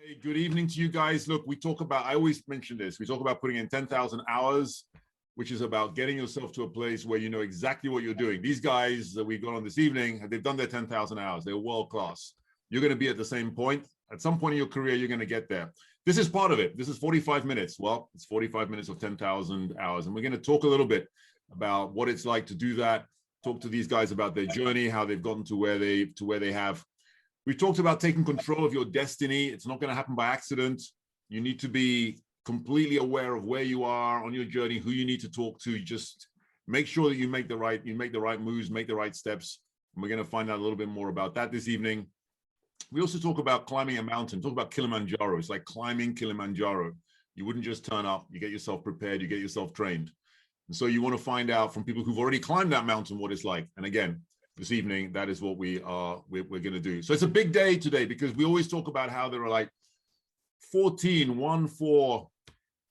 Hey, good evening to you guys. Look, I always mention this, we talk about putting in 10,000 hours, which is about getting yourself to a place where you know exactly what you're doing. These guys that we've got on this evening, they've done their 10,000 hours. They're world class. You're going to be at the same point. At some point in your career, you're going to get there. This is part of it. This is 45 minutes. Well, it's 45 minutes of 10,000 hours. And we're going to talk a little bit about what it's like to do that, talk to these guys about their journey, how they've gotten to where they have. We talked about taking control of your destiny. It's not going to happen by accident. You need to be completely aware of where you are on your journey, who you need to talk to. Just make sure that you make the right moves, make the right steps. And we're going to find out a little bit more about that this evening. We also talk about climbing a mountain, talk about Kilimanjaro. It's like climbing Kilimanjaro. You wouldn't just turn up, you get yourself prepared, you get yourself trained. And so you want to find out from people who've already climbed that mountain what it's like. And again, this evening, that is what we're going to do. So it's a big day today because we always talk about how there are like 14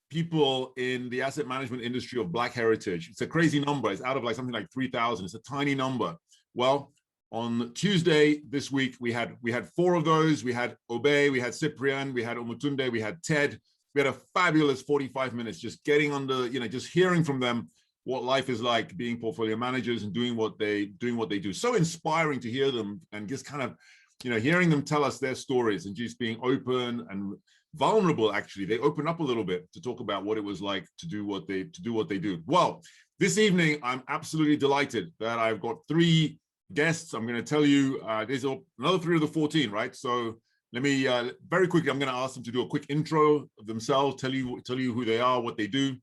people in the asset management industry of Black heritage. It's a crazy number. It's out of like something like 3,000. It's a tiny number. Well, on Tuesday this week, we had 4 of those. We had Obey, we had Cyprian, we had Omutunde, we had Ted. We had a fabulous 45 minutes just getting under, just hearing from them what life is like being portfolio managers and doing what they do. So inspiring to hear them and just kind of, hearing them tell us their stories and just being open and vulnerable. Actually, they open up a little bit to talk about what it was like to do what they do. Well, this evening, I'm absolutely delighted that I've got 3 guests. I'm going to tell you, there's another 3 of the 14, right? So let me very quickly, I'm going to ask them to do a quick intro of themselves, tell you who they are, what they do.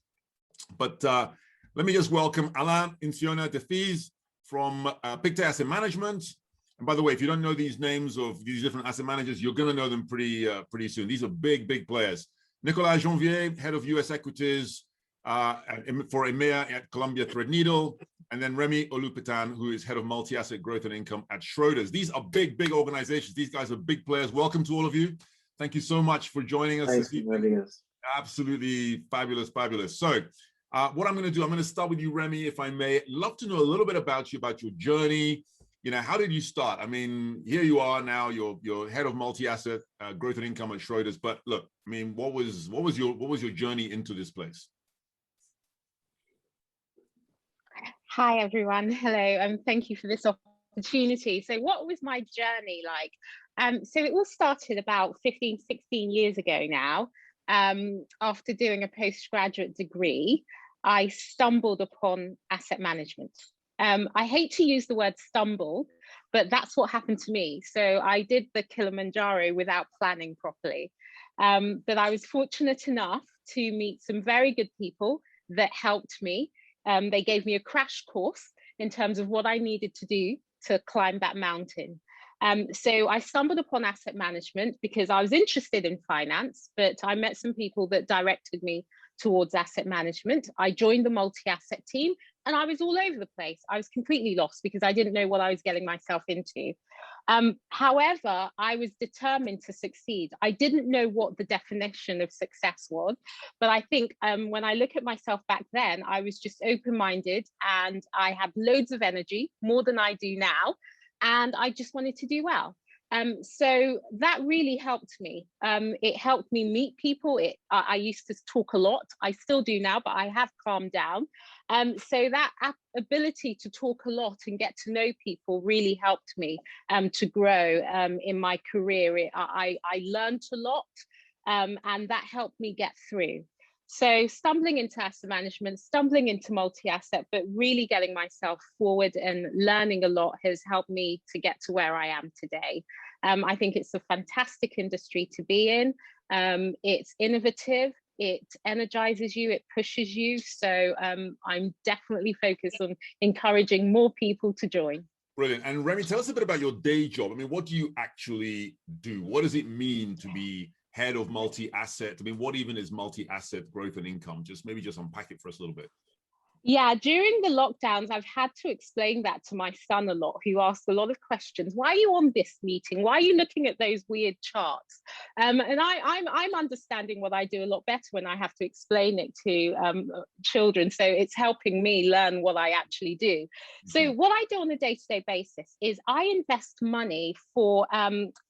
But let me just welcome Alain Insiona Defiz from Pictet Asset Management. And by the way, if you don't know these names of these different asset managers, you're going to know them pretty soon. These are big players. Nicolas Janvier, head of US equities for EMEA at Columbia Threadneedle. And then Remy Olupetan, who is head of multi-asset growth and income at Schroders. These are big organizations. These guys are big players. Welcome to all of you. Thank you so much for joining us. Thanks for having us. Absolutely fabulous. So what I'm going to do, I'm going to start with you, Remy, if I may. Love to know a little bit about you, about your journey. How did you start? I mean, here you are now. You're head of multi-asset growth and income at Schroders. But look, I mean, what was your journey into this place? Hi, everyone. Hello, and thank you for this opportunity. So what was my journey like? So it all started about 15, 16 years ago now. After doing a postgraduate degree, I stumbled upon asset management. I hate to use the word stumble, but that's what happened to me. So I did the Kilimanjaro without planning properly. But I was fortunate enough to meet some very good people that helped me. They gave me a crash course in terms of what I needed to do to climb that mountain. So I stumbled upon asset management because I was interested in finance, but I met some people that directed me towards asset management. I joined the multi-asset team and I was all over the place. I was completely lost because I didn't know what I was getting myself into. However, I was determined to succeed. I didn't know what the definition of success was, but I think when I look at myself back then, I was just open-minded and I had loads of energy, more than I do now, and I just wanted to do well. So that really helped me. It helped me meet people. I used to talk a lot. I still do now, but I have calmed down. So that ability to talk a lot and get to know people really helped me to grow in my career. I learned a lot and that helped me get through. So stumbling into asset management, stumbling into multi-asset, but really getting myself forward and learning a lot has helped me to get to where I am today. I think it's a fantastic industry to be in. It's innovative, it energizes you, it pushes you. So I'm definitely focused on encouraging more people to join. Brilliant. And Remy, tell us a bit about your day job. I mean, what do you actually do? What does it mean to be head of multi-asset? I mean, what even is multi-asset growth and income? Maybe just unpack it for us a little bit. Yeah, during the lockdowns, I've had to explain that to my son a lot, who asks a lot of questions. Why are you on this meeting? Why are you looking at those weird charts? And I'm understanding what I do a lot better when I have to explain it to children. So it's helping me learn what I actually do. Mm-hmm. So what I do on a day-to-day basis is I invest money for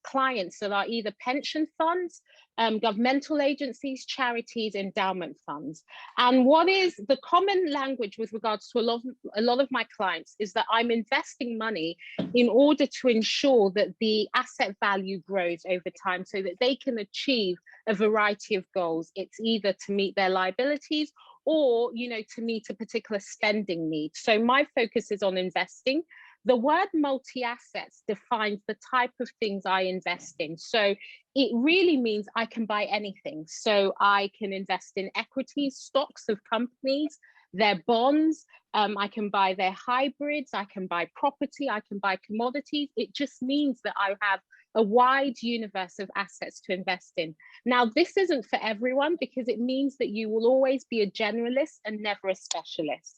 clients that are either pension funds, governmental agencies, charities, endowment funds. And what is the common language with regards to a lot of my clients is that I'm investing money in order to ensure that the asset value grows over time so that they can achieve a variety of goals. It's either to meet their liabilities or, you know, to meet a particular spending need. So my focus is on investing. The word multi-assets defines the type of things I invest in. So it really means I can buy anything. So I can invest in equities, stocks of companies, their bonds, I can buy their hybrids, I can buy property, I can buy commodities. It just means that I have a wide universe of assets to invest in. Now, this isn't for everyone because it means that you will always be a generalist and never a specialist.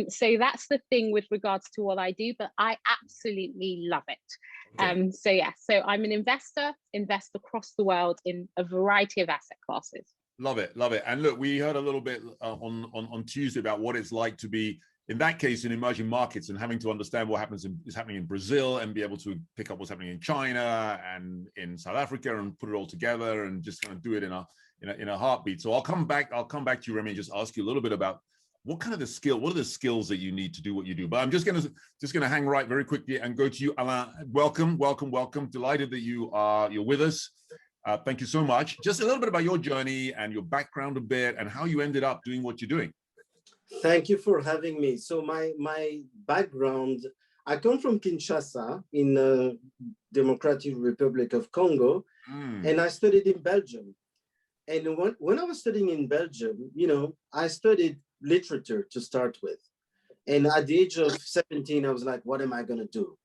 So that's the thing with regards to what I do, but I absolutely love it. Okay. So yeah, so I'm an investor, invest across the world in a variety of asset classes. Love it, love it. And look, we heard a little bit on Tuesday about what it's like to be, in that case, in emerging markets and having to understand what is happening in Brazil and be able to pick up what's happening in China and in South Africa and put it all together and just kind of do it in a heartbeat. So I'll come back to you, Remy, and just ask you a little bit about what are the skills that you need to do what you do. But I'm just gonna hang right very quickly and go to you, Alain. Welcome. Delighted that you're with us. Thank you so much. Just a little bit about your journey and your background a bit and how you ended up doing what you're doing. Thank you for having me. So my background, I come from Kinshasa in the Democratic Republic of Congo, and I studied in Belgium. And when I was studying in Belgium, you know, I studied literature to start with. And at the age of 17, I was like, what am I going to do?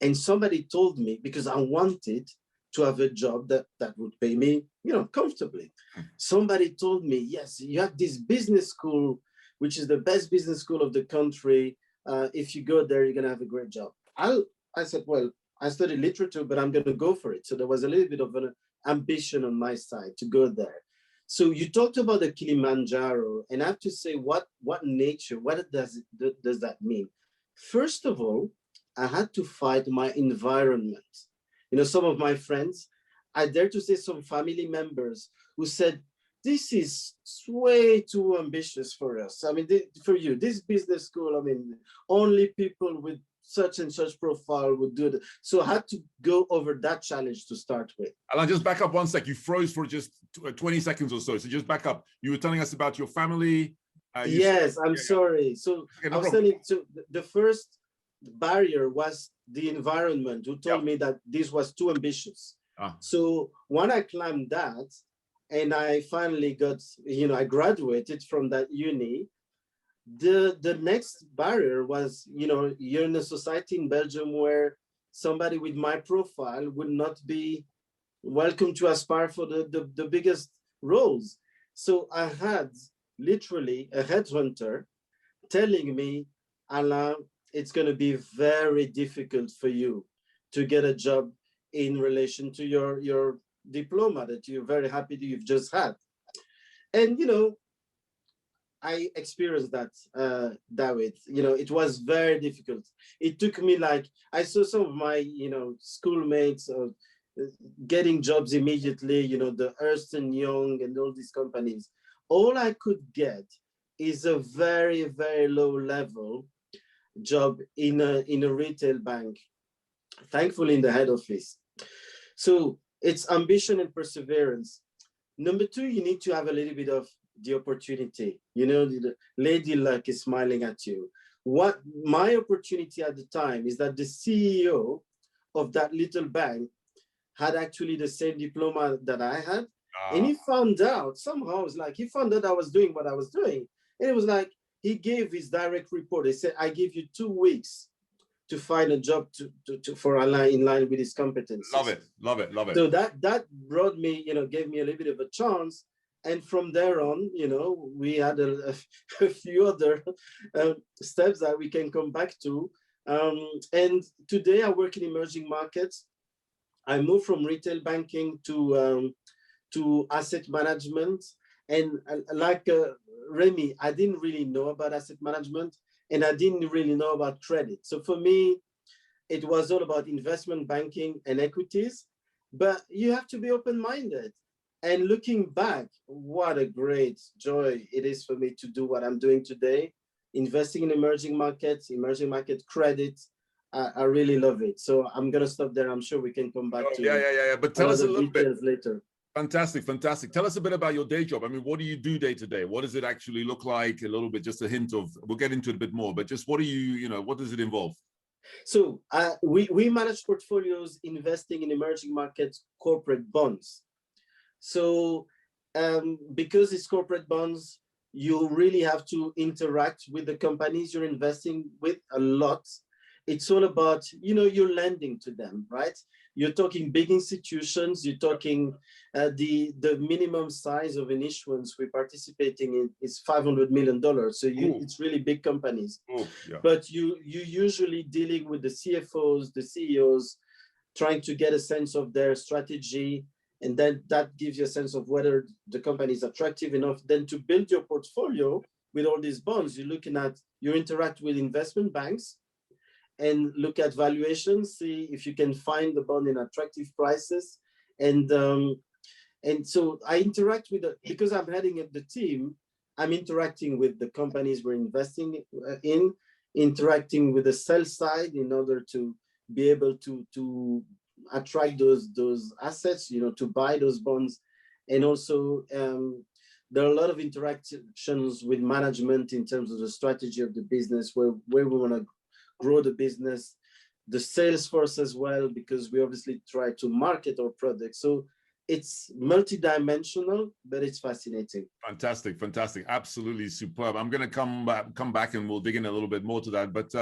And somebody told me, because I wanted to have a job that would pay me, you know, comfortably. Somebody told me, yes, you have this business school, which is the best business school of the country. If you go there, you're going to have a great job. I said, well, I studied literature, but I'm going to go for it. So there was a little bit of an ambition on my side to go there. So you talked about the Kilimanjaro, and I have to say, what nature, what does that mean? First of all, I had to fight my environment. You know, some of my friends, I dare to say some family members who said, this is way too ambitious for us. I mean, for you, this business school, I mean, only people with such and such profile would do it. So I had to go over that challenge to start with. Alain, just back up one sec. You froze for just 20 seconds or so. So just back up. You were telling us about your family. Yes, I'm sorry. So okay, no I was telling, so the first barrier was the environment who told me that this was too ambitious. So when I climbed that and I finally got, you know, I graduated from that uni, the next barrier was, you know, you're in a society in Belgium where somebody with my profile would not be welcome to aspire for the biggest roles. So I had literally a headhunter telling me, Alain, it's going to be very difficult for you to get a job in relation to your diploma that you're very happy that you've just had. And, you know, I experienced that, David. You know, it was very difficult. It took me like, I saw some of my, you know, schoolmates getting jobs immediately, you know, the Ernst & Young and all these companies. All I could get is a very, very low level job in a retail bank, thankfully in the head office. So it's ambition and perseverance. Number two, you need to have a little bit of the opportunity. You know, the lady luck is smiling at you. What my opportunity at the time is that the CEO of that little bank had actually the same diploma that I had. And he found out somehow, it's like, he found out I was doing what I was doing. And it was like, he gave his direct report. He said, I give you 2 weeks to find a job for Alain in line with his competencies. Love it, love it, love it. So that brought me, you know, gave me a little bit of a chance. And from there on, you know, we had a few other steps that we can come back to. And today I work in emerging markets. I moved from retail banking to asset management. And like Remy, I didn't really know about asset management and I didn't really know about credit. So for me, it was all about investment banking and equities, but you have to be open-minded. And looking back, what a great joy it is for me to do what I'm doing today, investing in emerging market credit. I really love it. So I'm going to stop there. I'm sure we can come back to yeah. But tell us a little bit later. Fantastic. Tell us a bit about your day job. I mean, what do you do day to day? What does it actually look like? A little bit, just a hint of, we'll get into it a bit more, but just what do what does it involve? So we manage portfolios investing in emerging markets corporate bonds. So because it's corporate bonds, you really have to interact with the companies you're investing with a lot. It's all about, you're lending to them, right? You're talking big institutions, you're talking the minimum size of an issuance we're participating in is $500 million. So it's really big companies. Yeah. But you usually dealing with the CFOs, the CEOs, trying to get a sense of their strategy. And then that gives you a sense of whether the company is attractive enough then to build your portfolio with all these bonds. You interact with investment banks and look at valuations, see if you can find the bond in attractive prices. And so I interact with because I'm heading up the team, I'm interacting with the companies we're investing in, interacting with the sell side in order to be able to attract those assets, to buy those bonds. And also there are a lot of interactions with management in terms of the strategy of the business, where we want to grow the business, the sales force as well, because we obviously try to market our product. So it's multidimensional, but it's fascinating. Fantastic. Absolutely superb. I'm going to come back and we'll dig in a little bit more to that. But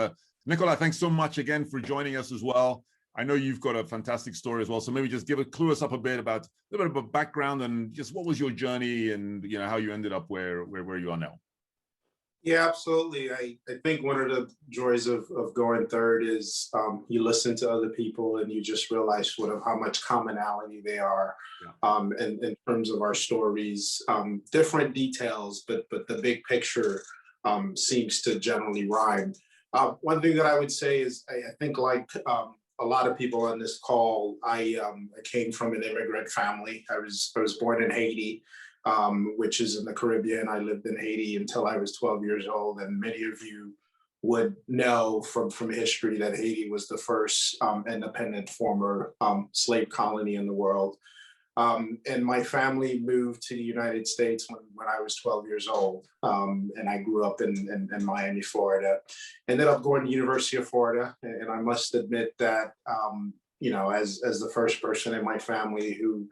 Nicolas, thanks so much again for joining us as well. I know you've got a fantastic story as well. So maybe just clue us up a bit about a little bit of a background and just what was your journey and how you ended up where you are now. Yeah, absolutely. I think one of the joys of going third is you listen to other people and you just realize how much commonality they are in terms of our stories, different details, but the big picture seems to generally rhyme. One thing that I would say is I think like a lot of people on this call, I came from an immigrant family. I was born in Haiti, which is in the Caribbean. I lived in Haiti until I was 12 years old. And many of you would know from history that Haiti was the first independent former slave colony in the world. And my family moved to the United States when I was 12 years old. And I grew up in Miami, Florida. Ended up going to the University of Florida. And I must admit that, as the first person in my family who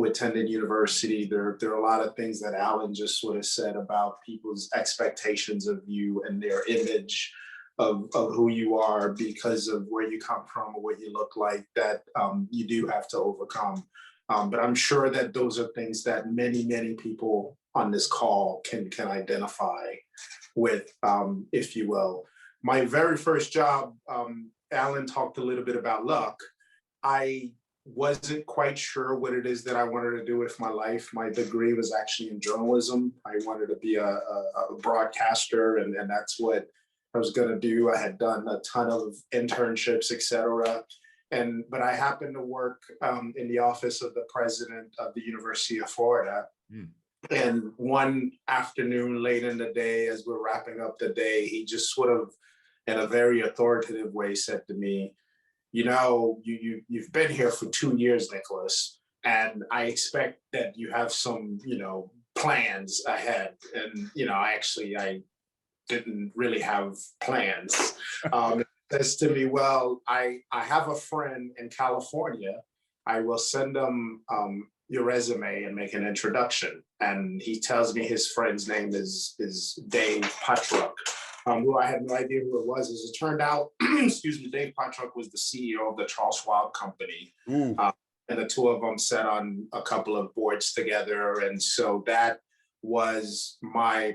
attended university, there are a lot of things that Alan just sort of said about people's expectations of you and their image of who you are because of where you come from or what you look like that you do have to overcome. But I'm sure that those are things that many, many people on this call can identify with, if you will. My very first job, Alan talked a little bit about luck. I wasn't quite sure what it is that I wanted to do with my life. My degree was actually in journalism. I wanted to be a broadcaster, and that's what I was going to do. I had done a ton of internships, etc. But I happened to work in the office of the president of the University of Florida. And one afternoon late in the day, as we're wrapping up the day, he just sort of, in a very authoritative way, said to me, you've been here for 2 years, Nicolas, and I expect that you have some, plans ahead. And, I didn't really have plans. Says to me, well, I have a friend in California. I will send them your resume and make an introduction. And he tells me his friend's name is Dave Patrick, who I had no idea who it was. As it turned out, Dave Patrick was the CEO of the Charles Schwab Company. And the two of them sat on a couple of boards together. And so that was my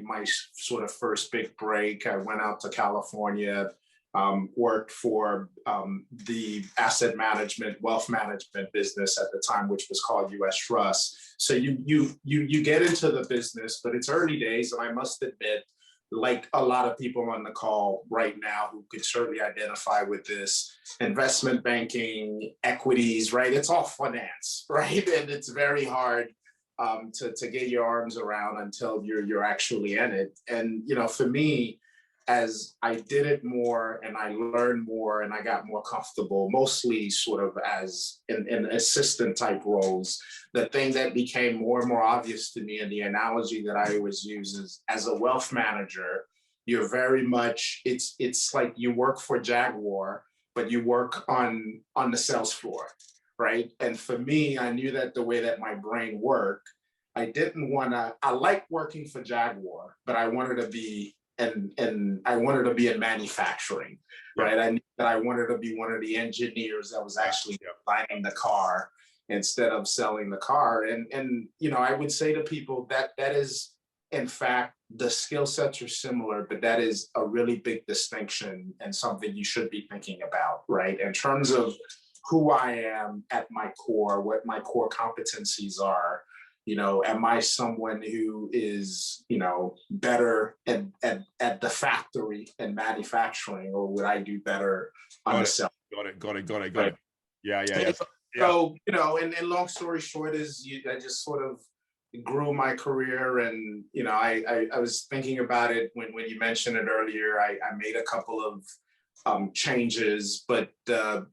sort of first big break. I went out to California, worked for the asset management, wealth management business at the time, which was called US Trust. So you get into the business, but it's early days. And I must admit, like a lot of people on the call right now who could certainly identify with this, investment banking, equities, right? It's all finance, right? And it's very hard to get your arms around until you're actually in it. And you know, for me, as I did it more and I learned more and I got more comfortable, mostly sort of as in assistant type roles, the thing that became more and more obvious to me, and the analogy that I always use is, as a wealth manager, you're very much, it's like you work for Jaguar, but you work on the sales floor, right? And for me, I knew that the way that my brain worked, I didn't want to, I like working for Jaguar, but I wanted to be and I wanted to be in manufacturing, right? I knew that I wanted to be one of the engineers that was actually designing the car instead of selling the car. And you know, I would say to people that that is, in fact, the skill sets are similar, but that is a really big distinction and something you should be thinking about, right? In terms of who I am at my core, what my core competencies are. You know, am I someone who is, you know, better at the factory and manufacturing, or would I do better on the shelf? Got it. Right. Yeah. So, you know, and long story short is I just sort of grew my career. And, you know, I was thinking about it when you mentioned it earlier. I made a couple of changes, but the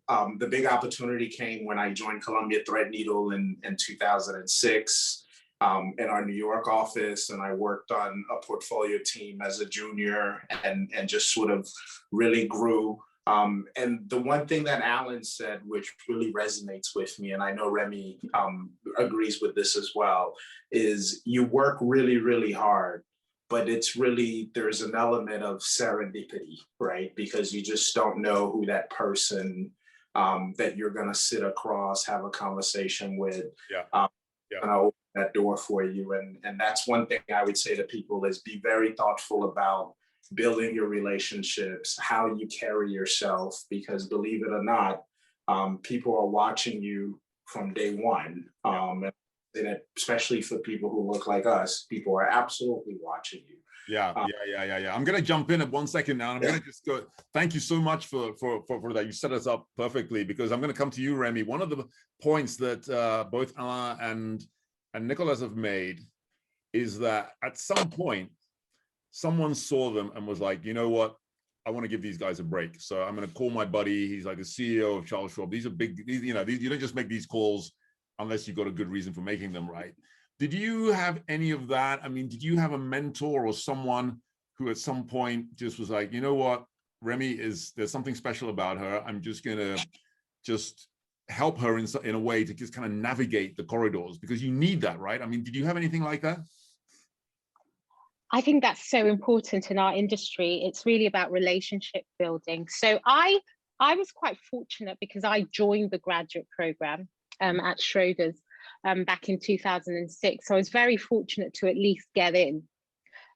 big opportunity came when I joined Columbia Threadneedle in 2006 in our New York office, and I worked on a portfolio team as a junior and just sort of really grew. And the one thing that Alan said, which really resonates with me, and I know Remy agrees with this as well, is you work really, really hard, but it's really, there's an element of serendipity, right? Because you just don't know who that person that you're gonna sit across, have a conversation with, gonna open that door for you. And that's one thing I would say to people is be very thoughtful about building your relationships, how you carry yourself, because believe it or not, people are watching you from day one. And especially for people who look like us, people are absolutely watching you. Yeah. I'm gonna jump in at 1 second now. And I'm gonna just go. Thank you so much for that. You set us up perfectly, because I'm gonna come to you, Remy. One of the points that both Alain and Nicolas have made is that at some point, someone saw them and was like, you know what? I want to give these guys a break. So I'm gonna call my buddy. He's like the CEO of Charles Schwab. These are big. You don't just make these calls unless you've got a good reason for making them, right? Did you have any of that? I mean, did you have a mentor or someone who at some point just was like, you know what, Remy there's something special about her. I'm just gonna help her in a way to just kind of navigate the corridors, because you need that, right? I mean, did you have anything like that? I think that's so important in our industry. It's really about relationship building. So I was quite fortunate because I joined the graduate program at Schroders back in 2006. So I was very fortunate to at least get in.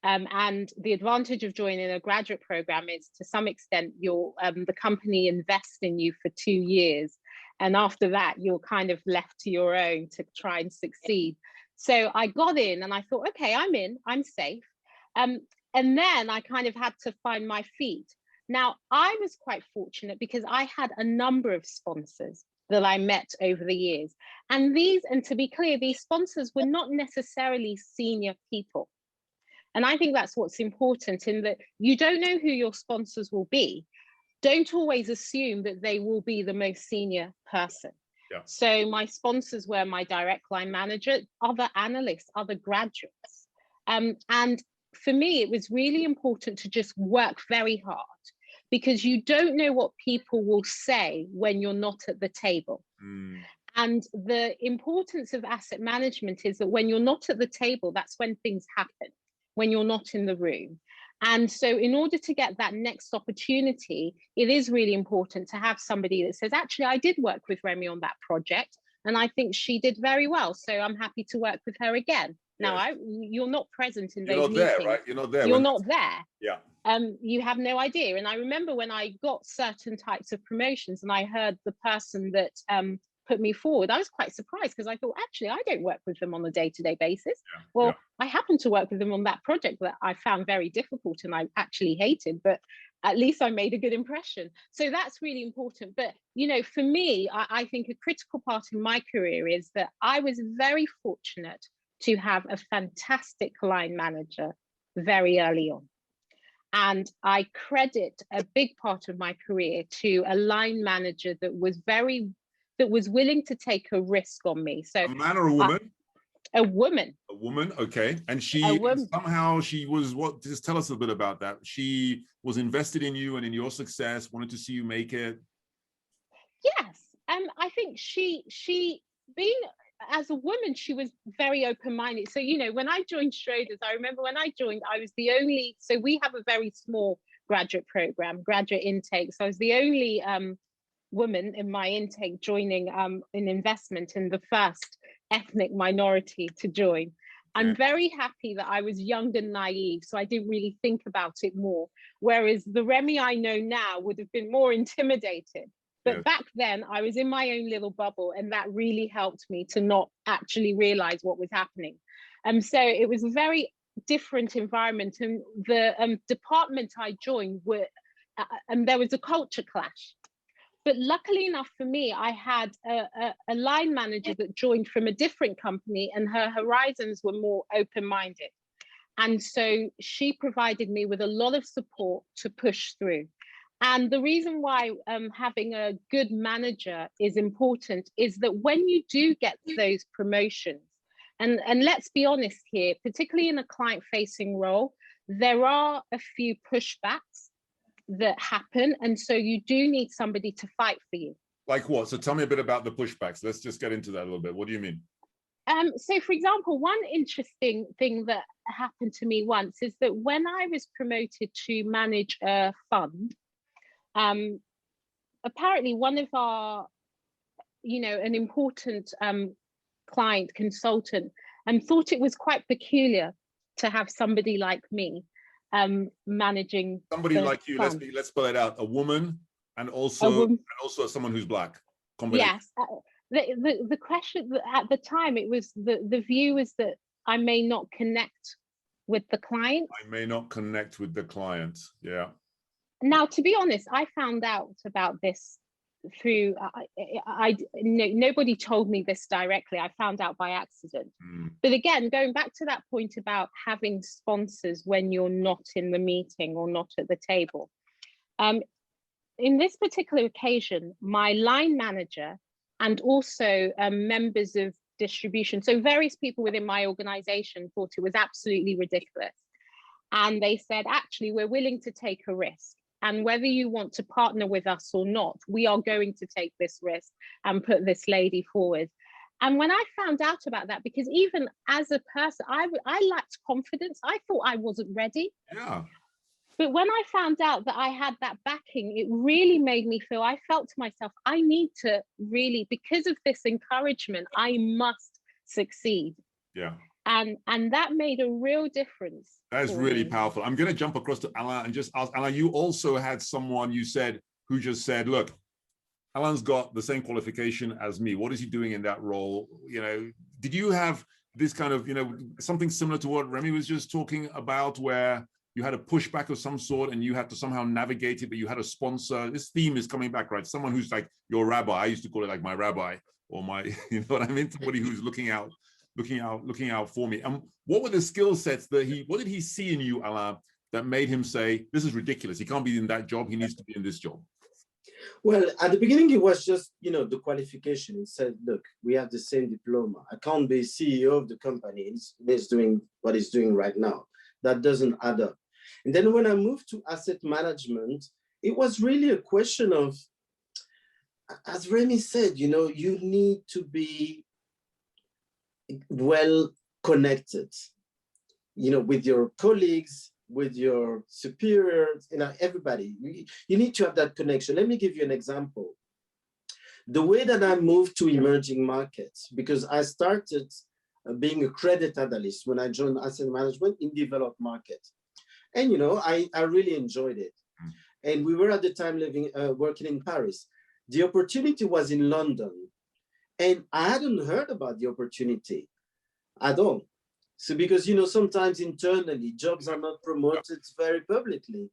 And the advantage of joining a graduate program is, to some extent, the company invests in you for 2 years. And after that, you're kind of left to your own to try and succeed. So I got in and I thought, okay, I'm in, I'm safe. And then I kind of had to find my feet. Now, I was quite fortunate because I had a number of sponsors that I met over the years. And to be clear, these sponsors were not necessarily senior people. And I think that's what's important, in that you don't know who your sponsors will be. Don't always assume that they will be the most senior person. Yeah. So my sponsors were my direct line manager, other analysts, other graduates. And for me, it was really important to just work very hard, because you don't know what people will say when you're not at the table. And the importance of asset management is that when you're not at the table, that's when things happen, when you're not in the room. And so in order to get that next opportunity, it is really important to have somebody that says, actually, I did work with Remy on that project, and I think she did very well, so I'm happy to work with her again. Now, you're not present in those meetings. There, right? You're not there. You're not there. Yeah. You have no idea. And I remember when I got certain types of promotions and I heard the person that put me forward, I was quite surprised, because I thought, actually, I don't work with them on a day-to-day basis. I happened to work with them on that project that I found very difficult and I actually hated, but at least I made a good impression. So that's really important. But, for me, I think a critical part in my career is that I was very fortunate to have a fantastic line manager very early on. And I credit a big part of my career to a line manager that was willing to take a risk on me. So a man or a woman? A woman. A woman, okay. And somehow she was what? Just tell us a bit about that. She was invested in you and in your success, wanted to see you make it. Yes. I think she being as a woman, she was very open-minded. So, you know, when I joined Schroders, I remember when I joined, I was the only, so we have a very small graduate program, graduate intake. So I was the only woman in my intake joining an investment in the first ethnic minority to join. I'm very happy that I was young and naive, so I didn't really think about it more. Whereas the Remy I know now would have been more intimidated. But back then I was in my own little bubble, and that really helped me to not actually realize what was happening. So it was a very different environment, and the department I joined and there was a culture clash. But luckily enough for me, I had a line manager that joined from a different company, and her horizons were more open-minded. And so she provided me with a lot of support to push through. And the reason why having a good manager is important is that when you do get those promotions, and let's be honest here, particularly in a client-facing role, there are a few pushbacks that happen. And so you do need somebody to fight for you. Like what? So tell me a bit about the pushbacks. Let's just get into that a little bit. What do you mean? So for example, one interesting thing that happened to me once is that when I was promoted to manage a fund, apparently one of our, an important client consultant thought it was quite peculiar to have somebody like me managing somebody like you. Fund. Let's spell it out. A woman, and also someone who's Black. Yes. The question at the time, it was the view was that I may not connect with the client. I may not connect with the client. Yeah. Now, to be honest, I found out about this through, nobody told me this directly. I found out by accident. But again, going back to that point about having sponsors when you're not in the meeting or not at the table. In this particular occasion, my line manager and also members of distribution, so various people within my organization thought it was absolutely ridiculous. And they said, actually, we're willing to take a risk. And whether you want to partner with us or not, we are going to take this risk and put this lady forward. And when I found out about that, because even as a person, I lacked confidence. I thought I wasn't ready. Yeah. But when I found out that I had that backing, it really made me feel, I felt to myself, I need to really, because of this encouragement, I must succeed. Yeah. And that made a real difference. That is really powerful. I'm going to jump across to Alain and just ask, Alain, you also had someone who just said, look, Alain's got the same qualification as me. What is he doing in that role? Did you have this kind of, something similar to what Remy was just talking about, where you had a pushback of some sort and you had to somehow navigate it, but you had a sponsor? This theme is coming back, right? Someone who's like your rabbi. I used to call it like my rabbi, or my, you know what I mean? Somebody who's looking out for me. And what were the skill sets what did he see in you, Alain, that made him say, this is ridiculous. He can't be in that job. He needs to be in this job. Well, at the beginning, it was just, the qualification. He said, look, we have the same diploma. I can't be CEO of the company. He's doing what he's doing right now. That doesn't add up. And then when I moved to asset management, it was really a question of, as Remy said, you need to be well connected, with your colleagues, with your superiors, everybody. You need to have that connection. Let me give you an example. The way that I moved to emerging markets, because I started being a credit analyst when I joined asset management in developed markets. And, I really enjoyed it. And we were at the time working in Paris. The opportunity was in London. And I hadn't heard about the opportunity at all. So because, sometimes internally, jobs are not promoted very publicly.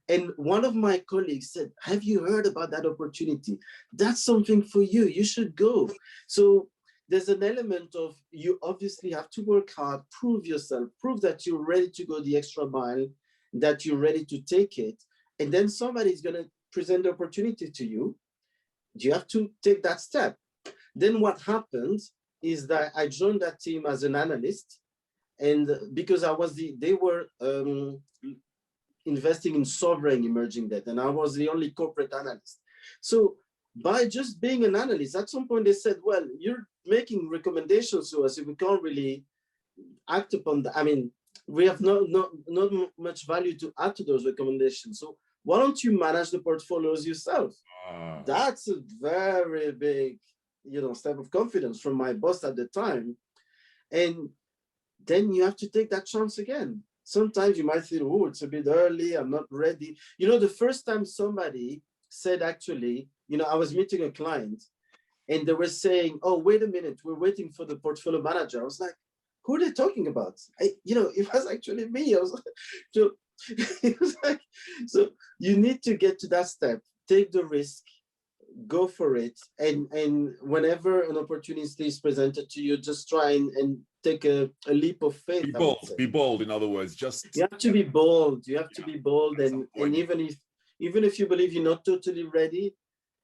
And one of my colleagues said, have you heard about that opportunity? That's something for you. You should go. So there's an element of you obviously have to work hard, prove yourself, prove that you're ready to go the extra mile, that you're ready to take it. And then somebody's going to present the opportunity to you. You have to take that step. Then what happened is that I joined that team as an analyst. And because they were investing in sovereign emerging debt, and I was the only corporate analyst. So by just being an analyst, at some point they said, well, you're making recommendations to us if we can't really act upon that. I mean, we have not much value to add to those recommendations. So why don't you manage the portfolios yourself? That's a very big, step of confidence from my boss at the time. And then you have to take that chance again. Sometimes you might think, oh, it's a bit early, I'm not ready. The first time somebody said, actually, I was meeting a client and they were saying, oh, wait a minute, we're waiting for the portfolio manager. I was like, who are they talking about? It was actually me. I was like, so it was like, so you need to get to that step, take the risk, go for it. And whenever an opportunity is presented to you, just try and take a leap of faith. Be bold, in other words. You have to be bold. You have to be bold. And even if you believe you're not totally ready,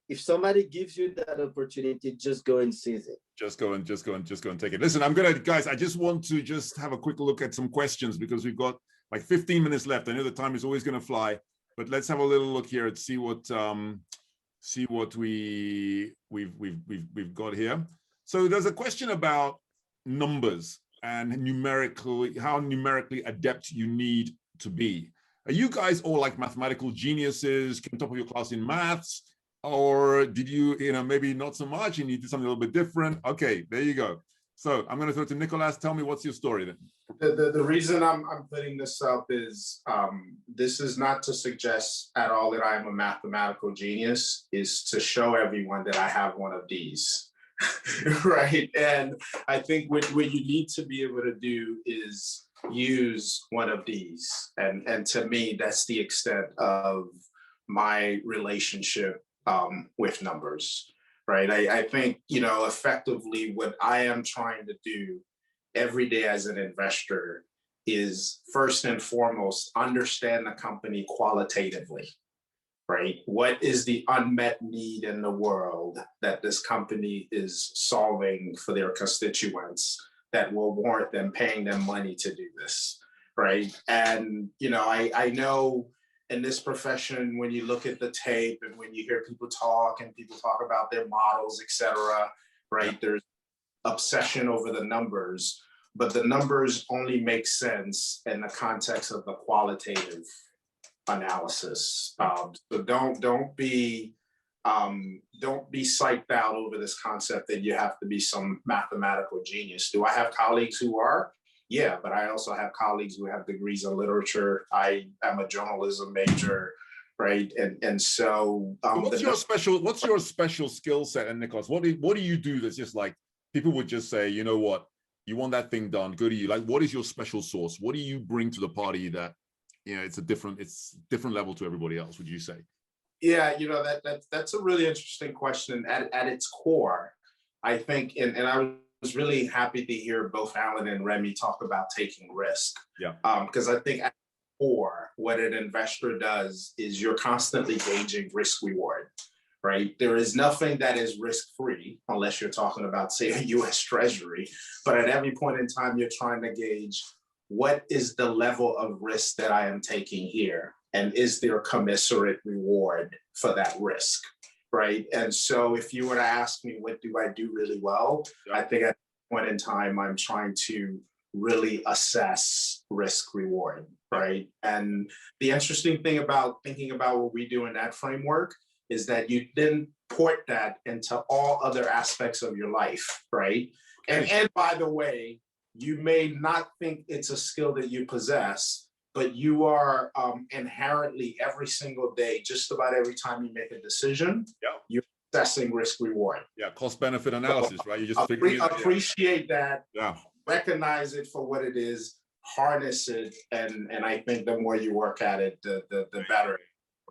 if somebody gives you that opportunity, just go and seize it. Just go and take it. Listen, guys, I just want to have a quick look at some questions because we've got like 15 minutes left. I know the time is always going to fly, but let's have a little look here and see what we've got here. So there's a question about numbers and how numerically adept you need to be. Are you guys all like mathematical geniuses, came top of your class in maths? Or did you, maybe not so much and you did something a little bit different? Okay, there you go. So I'm going to throw it to Nicolas. Tell me, what's your story then? The reason I'm putting this up is this is not to suggest at all that I'm a mathematical genius, is to show everyone that I have one of these, right? And I think what you need to be able to do is use one of these. And to me, that's the extent of my relationship with numbers, right? I think, effectively what I am trying to do every day as an investor is first and foremost, understand the company qualitatively, right? What is the unmet need in the world that this company is solving for their constituents that will warrant them paying them money to do this, right? And, I know in this profession, when you look at the tape and when you hear people talk and people talk about their models, et cetera, right? There's obsession over the numbers, but the numbers only make sense in the context of the qualitative analysis. So don't be psyched out over this concept that you have to be some mathematical genius. Do I have colleagues who are? Yeah, but I also have colleagues who have degrees in literature. I am a journalism major, right? And so what's your special skill set? And Nicolas, what do you do that's just like people would just say, you know what, you want that thing done, go to you. Like, what is your special sauce? What do you bring to the party that it's different level to everybody else, would you say? Yeah, that's a really interesting question. At its core, I think, and I was really happy to hear both Alan and Remy talk about taking risk. Yeah. Because I think at the core, what an investor does is you're constantly gauging risk reward, right? There is nothing that is risk-free unless you're talking about, say, a US Treasury. But at every point in time, you're trying to gauge what is the level of risk that I am taking here? And is there a commensurate reward for that risk? Right. And so if you were to ask me, what do I do really well? I think at that point in time, I'm trying to really assess risk reward. Right. And the interesting thing about thinking about what we do in that framework is that you then port that into all other aspects of your life. Right. And by the way, you may not think it's a skill that you possess, but you are inherently every single day, just about every time you make a decision, you're assessing risk reward. Yeah, cost benefit analysis, right? You just appreciate that, recognize it for what it is, harness it, and I think the more you work at it, the better.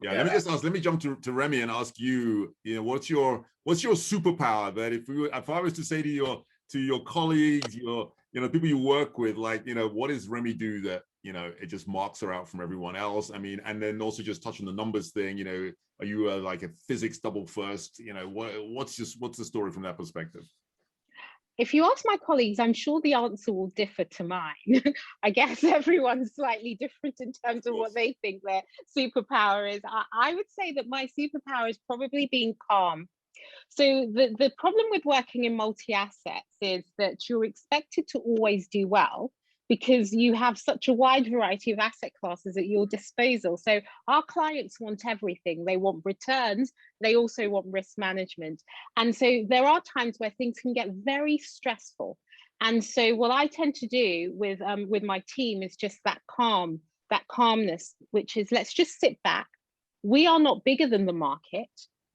Yeah, let me jump to Remy and ask you, what's your superpower that if I was to say to you, to your colleagues, your, people you work with, like, what does Remy do that, it just marks her out from everyone else? I mean, and then also just touching the numbers thing, are you like a physics double first? What's the story from that perspective? If you ask my colleagues, I'm sure the answer will differ to mine. I guess everyone's slightly different in terms of what they think their superpower is. I would say that my superpower is probably being calm. So the problem with working in multi-assets is that you're expected to always do well because you have such a wide variety of asset classes at your disposal. So our clients want everything. They want returns. They also want risk management. And so there are times where things can get very stressful. And so what I tend to do with my team is just that calmness, which is, let's just sit back. We are not bigger than the market.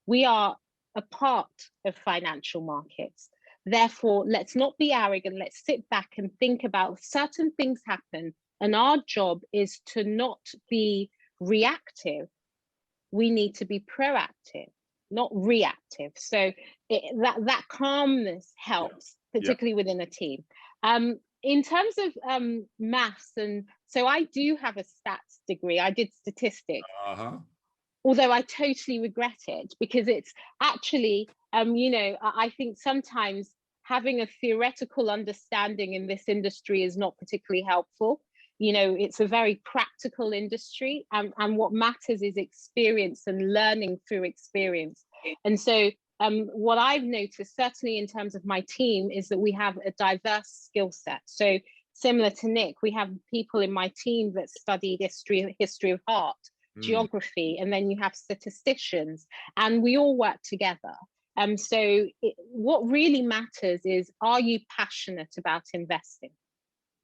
We are a part of financial markets. Therefore, let's not be arrogant. Let's sit back and think about certain things happen. And our job is to not be reactive. We need to be proactive, not reactive. So that calmness helps, particularly within a team. In terms of maths, and so I do have a stats degree. I did statistics. Although I totally regret it because it's actually, I think sometimes having a theoretical understanding in this industry is not particularly helpful. It's a very practical industry, and what matters is experience and learning through experience. And so what I've noticed, certainly in terms of my team, is that we have a diverse skill set. So similar to Nick, we have people in my team that studied history of art, geography, and then you have statisticians, and we all work together. What really matters is, are you passionate about investing?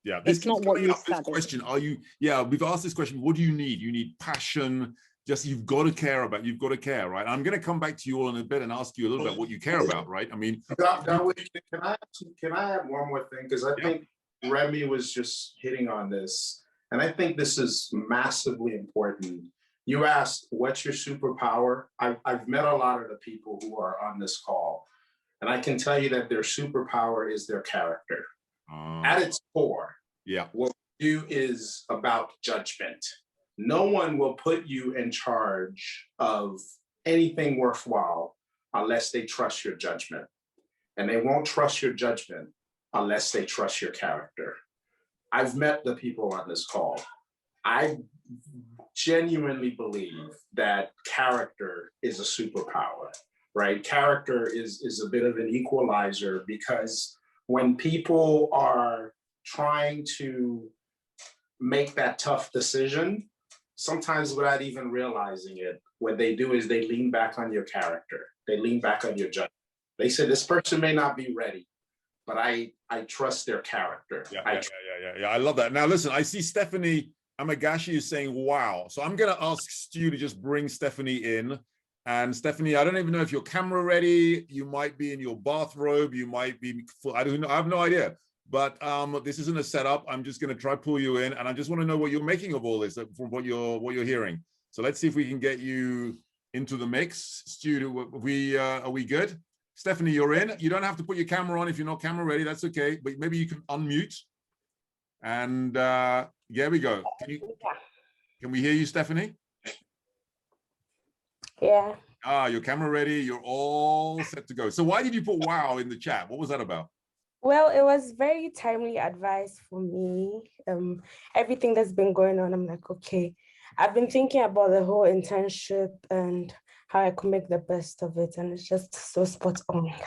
Yeah, this keeps coming up, this question. We've asked this question, what do you need? You need passion. Just, you've got to care, right? I'm going to come back to you all in a bit and ask you a little bit what you care about, right? I mean, can I add one more thing? Because I think Remy was just hitting on this, and I think this is massively important. You asked, what's your superpower? I've met a lot of the people who are on this call, and I can tell you that their superpower is their character. At its core, what we do is about judgment. No one will put you in charge of anything worthwhile unless they trust your judgment. And they won't trust your judgment unless they trust your character. I've met the people on this call. I genuinely believe that character is a superpower, right? Character is a bit of an equalizer, because when people are trying to make that tough decision, sometimes without even realizing it, what they do is they lean back on your character. They lean back on your judgment. They say, this person may not be ready, but I trust their character. I love that. Now, listen, I see Stephanie Amagashi is saying, wow. So I'm going to ask Stu to just bring Stephanie in. And Stephanie, I don't even know if you're camera ready. You might be in your bathrobe. You might be full. I don't know. I have no idea. But this isn't a setup. I'm just going to try pull you in, and I just want to know what you're making of all this from what you're hearing. So let's see if we can get you into the mix. Stu, are we good? Stephanie, you're in. You don't have to put your camera on if you're not camera ready. That's okay. But maybe you can unmute. And here we go. Can we hear you, Stephanie? Yeah. Your camera ready. You're all set to go. So why did you put wow in the chat? What was that about? Well, it was very timely advice for me. Everything that's been going on, I'm like, okay, I've been thinking about the whole internship and how I could make the best of it. And it's just so spot on. Like,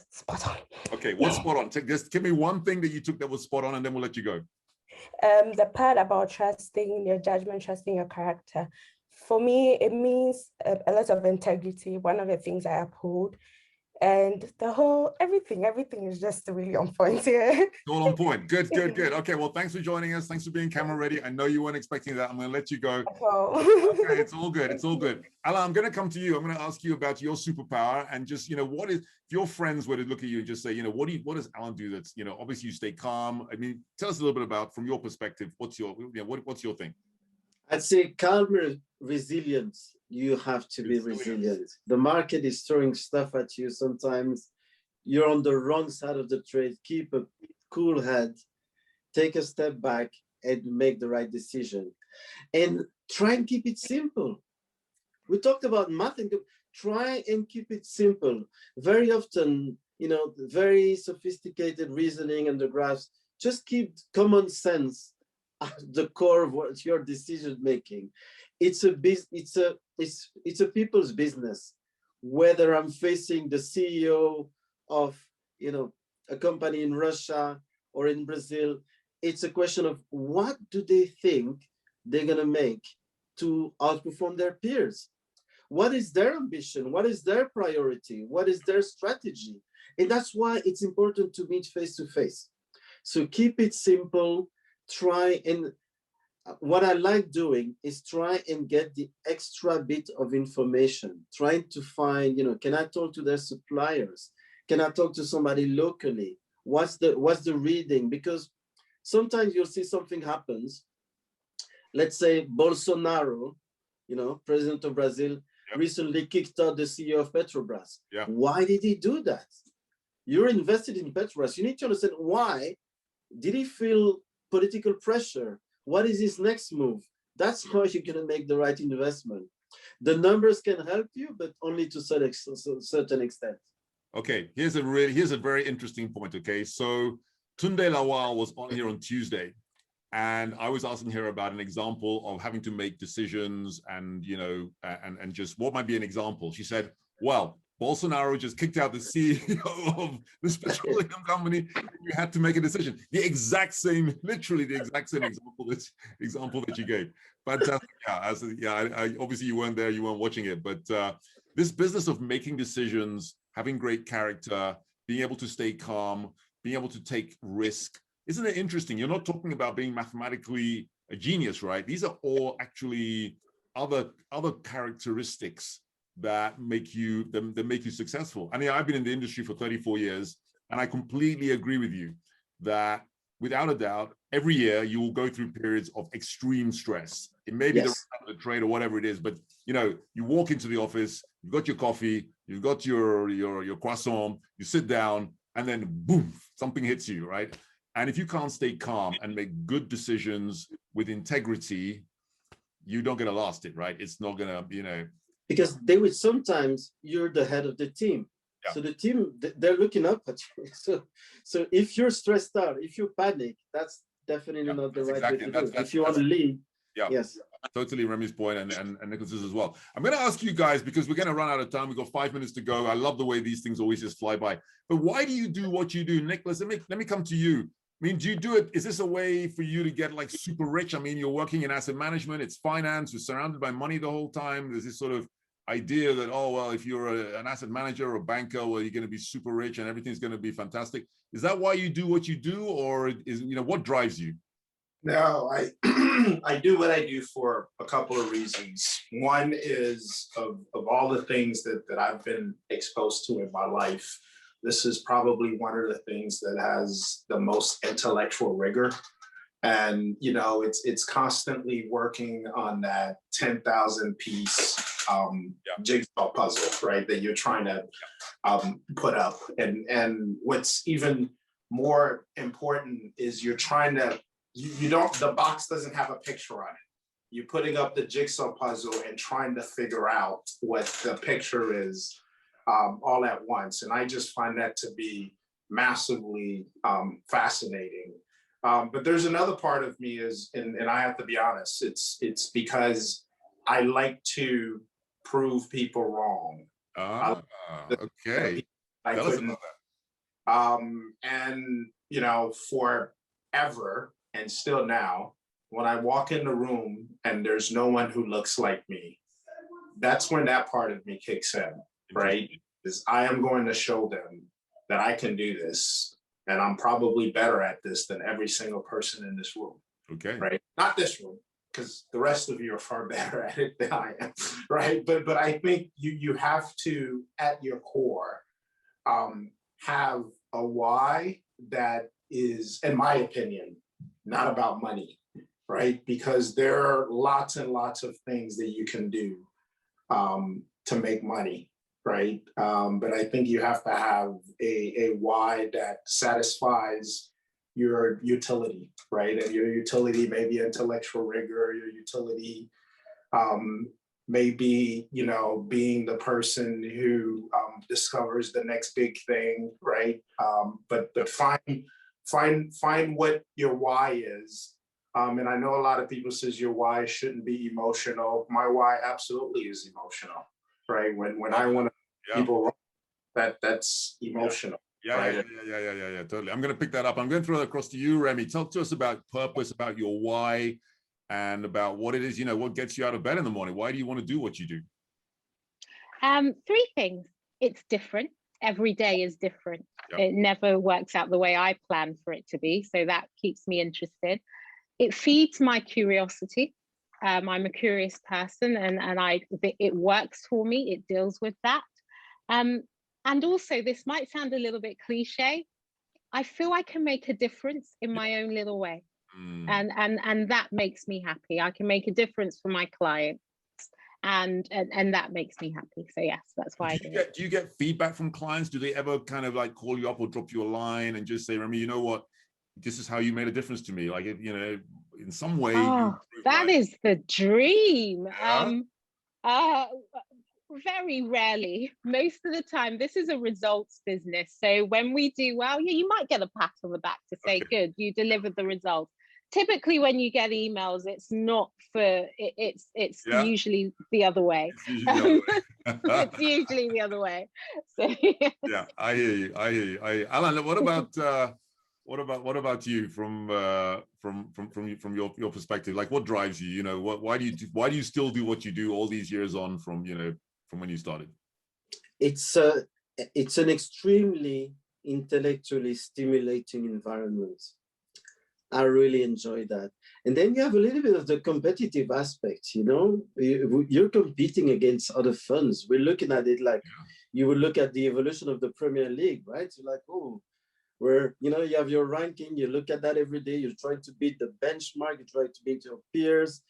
spot on. Okay, what's spot on? Just give me one thing that you took that was spot on, and then we'll let you go. The part about trusting your judgment, trusting your character. For me, it means a lot of integrity. One of the things I uphold. And the whole, everything is just really on point here. All on point. Good. Okay, well, thanks for joining us. Thanks for being camera ready. I know you weren't expecting that. I'm going to let you go. Okay, it's all good. Alan, I'm going to come to you. I'm going to ask you about your superpower, and just, what is, if your friends were to look at you and just say, what does Alan do that's, obviously you stay calm. I mean, tell us a little bit about, from your perspective, what's your thing? I'd say calm, resilience. You have to be resilient. The market is throwing stuff at you sometimes. you're on the wrong side of the trade. Keep a cool head, take a step back, and make the right decision. And try and keep it simple. We talked about math, and try and keep it simple. Very often, very sophisticated reasoning and the graphs, just keep common sense at the core of what your decision making. It's a people's business. Whether I'm facing the CEO of a company in Russia or in Brazil, it's a question of what do they think they're gonna make to outperform their peers? What is their ambition? What is their priority? What is their strategy? And that's why it's important to meet face to face. So keep it simple. Try and what I like doing is try and get the extra bit of information, trying to find, can I talk to their suppliers? Can I talk to somebody locally? What's the reading? Because sometimes you'll see something happens. Let's say Bolsonaro, president of Brazil, recently kicked out the CEO of Petrobras. Yeah. Why did he do that? You're invested in Petrobras. You need to understand why. Did he feel political pressure? What is his next move? That's how you're going to make the right investment. The numbers can help you, but only to a certain extent. Okay, here's a very interesting point. Okay, so Tunde Lawal was on here on Tuesday, and I was asking her about an example of having to make decisions, and and just what might be an example. She said, "Well, Bolsonaro just kicked out the CEO of this petroleum company. You had to make a decision." Literally the exact same example that you gave. Fantastic. I obviously you weren't there, you weren't watching it, but this business of making decisions, having great character, being able to stay calm, being able to take risk. Isn't it interesting? You're not talking about being mathematically a genius, right? These are all actually other characteristics that make you successful. I mean, I've been in the industry for 34 years, and I completely agree with you that without a doubt, every year you will go through periods of extreme stress. It may be the trade or whatever it is, but you walk into the office, you've got your coffee, you've got your croissant, you sit down, and then boom, something hits you, right? And if you can't stay calm and make good decisions with integrity, you don't gonna last it, right? It's not gonna, Because they would sometimes you're the head of the team. Yeah. So the team, they're looking up at you. So if you're stressed out, if you panic, that's definitely not the right way to do it. If you want to lead, yes. Totally Remy's point and Nicolas's as well. I'm going to ask you guys, because we're going to run out of time. We've got 5 minutes to go. I love the way these things always just fly by. But why do you do what you do? Nicolas, let me come to you. I mean, do you do it? Is this a way for you to get like super rich? I mean, you're working in asset management, it's finance, you're surrounded by money the whole time. There's this sort of idea that, oh, well, if you're an asset manager or a banker, well, you're going to be super rich and everything's going to be fantastic. Is that why you do what you do, or is, what drives you? No, I do what I do for a couple of reasons. One is of all the things that I've been exposed to in my life, this is probably one of the things that has the most intellectual rigor. And, it's constantly working on that 10,000 piece jigsaw puzzle, right, that you're trying to put up. And what's even more important is you're trying to, the box doesn't have a picture on it. You're putting up the jigsaw puzzle and trying to figure out what the picture is all at once. And I just find that to be massively fascinating. But there's another part of me and I have to be honest, it's because I like to prove people wrong. Okay. I couldn't. And forever and still now, when I walk in the room and there's no one who looks like me, that's when that part of me kicks in, right? Is I am going to show them that I can do this, and I'm probably better at this than every single person in this room. Okay. Right? Not this room, because the rest of you are far better at it than I am, right? But I think you have to, at your core, have a why that is, in my opinion, not about money, right? Because there are lots and lots of things that you can do to make money. right? But I think you have to have a why that satisfies your utility, right? And your utility may be intellectual rigor, your utility maybe, you know, being the person who discovers the next big thing, right? But find what your why is. And I know a lot of people says your why shouldn't be emotional. My why absolutely is emotional, right? When I want to people wrong, that's emotional. Yeah, totally. I'm going to pick that up. I'm going to throw that across to you, Remy. Talk to us about purpose, about your why, and about what it is, you know, what gets you out of bed in the morning. Why do you want to do what you do? Three things. It's different. Every day is different. Yep. It never works out the way I plan for it to be. So that keeps me interested. It feeds my curiosity. I'm a curious person, and it works for me. It deals with that. And also, this might sound a little bit cliche. I feel I can make a difference in my own little way. And that makes me happy. I can make a difference for my clients, and that makes me happy. So yes, that's why I do it. Do you get feedback from clients? Do they ever kind of like call you up or drop you a line and just say, Remy, you know what, this is how you made a difference to me? Like, you know, in some way. Oh, that is the dream. Yeah. Very rarely. Most of the time, this is a results business. So when we do well, yeah, you might get a pat on the back to say, good, you delivered the results. Typically, when you get emails, it's not for it's usually the other way. It's usually the other way. So yeah, I hear you. Alan, what about you from your perspective? Like, what drives you? You know, why do you still do what you do all these years on from, you know, from when you started? It's an extremely intellectually stimulating environment. I really enjoy that. And then you have a little bit of the competitive aspect, you know, you're competing against other funds. We're looking at it like you would look at the evolution of the Premier League, right? You're like, oh, where, you know, you have your ranking, you look at that every day, you're trying to beat the benchmark, you try to beat your peers.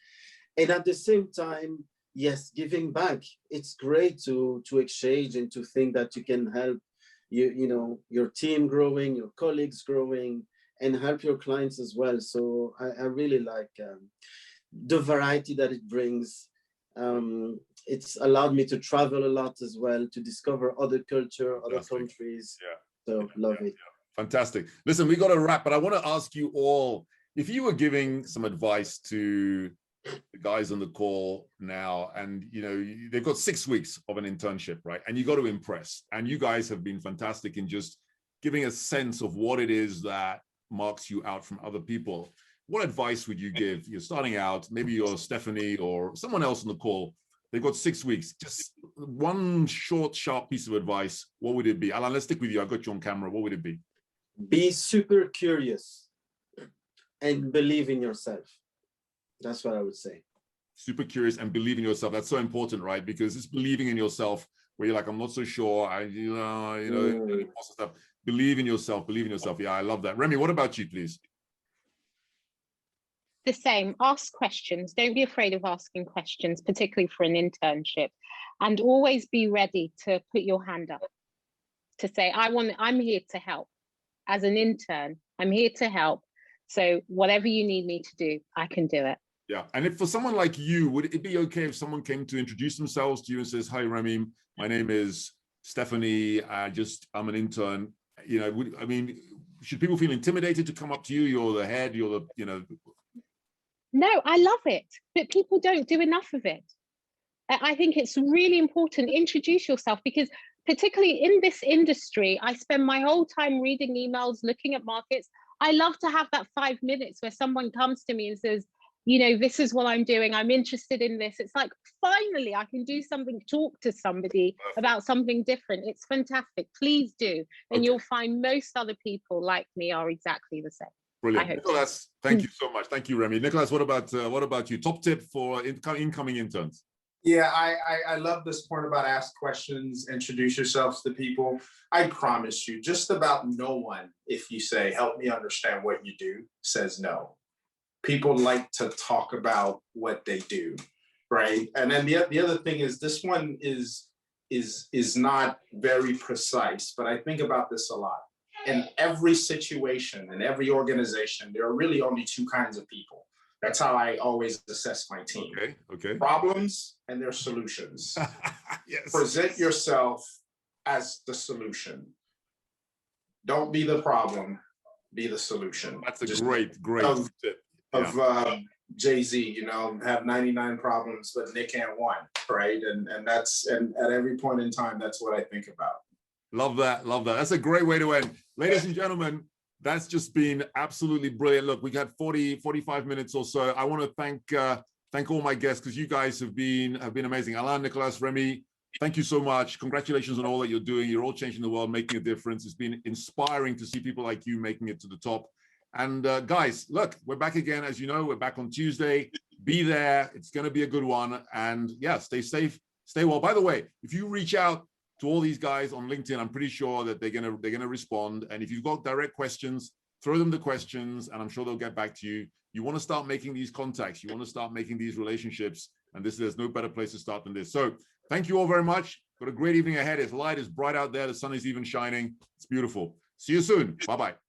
And at the same time, yes, giving back. It's great to exchange and to think that you can help you know, your team growing, your colleagues growing, and help your clients as well. So I really like the variety that it brings. It's allowed me to travel a lot as well, to discover other culture, other countries. So love it. Fantastic. Listen, we got to wrap, but I want to ask you all, if you were giving some advice to the guys on the call now, and you know, they've got 6 weeks of an internship, right? And you got to impress. And you guys have been fantastic in just giving a sense of what it is that marks you out from other people. What advice would you give? You're starting out, maybe you're Stephanie or someone else on the call. They've got 6 weeks. Just one short, sharp piece of advice. What would it be? Alan, let's stick with you. I've got you on camera. What would it be? Be super curious and believe in yourself. That's what I would say. Super curious and believe in yourself. That's so important, right? Because it's believing in yourself where you're like, I'm not so sure. Stuff. Believe in yourself. Believe in yourself. Yeah, I love that. Remy, what about you, please? The same. Ask questions. Don't be afraid of asking questions, particularly for an internship. And always be ready to put your hand up to say, I'm here to help. As an intern, I'm here to help. So whatever you need me to do, I can do it. Yeah. And if for someone like you, would it be okay if someone came to introduce themselves to you and says, hi, Remy, my name is Stephanie. I'm an intern. You know, should people feel intimidated to come up to you? You're the head, you're the, you know. No, I love it, but people don't do enough of it. I think it's really important. Introduce yourself, because particularly in this industry, I spend my whole time reading emails, looking at markets. I love to have that 5 minutes where someone comes to me and says, you know, this is what I'm doing. I'm interested in this. It's like, finally, I can do something, talk to somebody about something different. It's fantastic. Please do. And you'll find most other people like me are exactly the same. Brilliant. Nicolas, thank you so much. Thank you, Remy. Nicolas, what about you? Top tip for incoming interns? Yeah, I love this point about ask questions, introduce yourselves to people. I promise you, just about no one, if you say, help me understand what you do, says no. People like to talk about what they do, right? And then the other thing is, this one is is not very precise, but I think about this a lot. In every situation, in every organization, there are really only two kinds of people. That's how I always assess my team. Okay. Problems and their solutions. Yes. Present yourself as the solution. Don't be the problem, be the solution. That's a great tip. Of Jay-Z, you know, have 99 problems, but Nick had one, right? And at every point in time, that's what I think about. Love that. That's a great way to end. Ladies and gentlemen, that's just been absolutely brilliant. Look, we got 45 minutes or so. I want to thank all my guests, because you guys have been amazing. Alain, Nicolas, Remy, thank you so much. Congratulations on all that you're doing. You're all changing the world, making a difference. It's been inspiring to see people like you making it to the top. And guys, look, we're back again. As you know, we're back on Tuesday. Be there. It's going to be a good one. And yeah, stay safe, stay well. By the way, if you reach out to all these guys on LinkedIn, I'm pretty sure that they're gonna respond. And if you've got direct questions, throw them the questions, and I'm sure they'll get back to you. You want to start making these contacts. You want to start making these relationships. And there's no better place to start than this. So thank you all very much. Got a great evening ahead. It's light, it's bright out there. The sun is even shining. It's beautiful. See you soon. Bye-bye.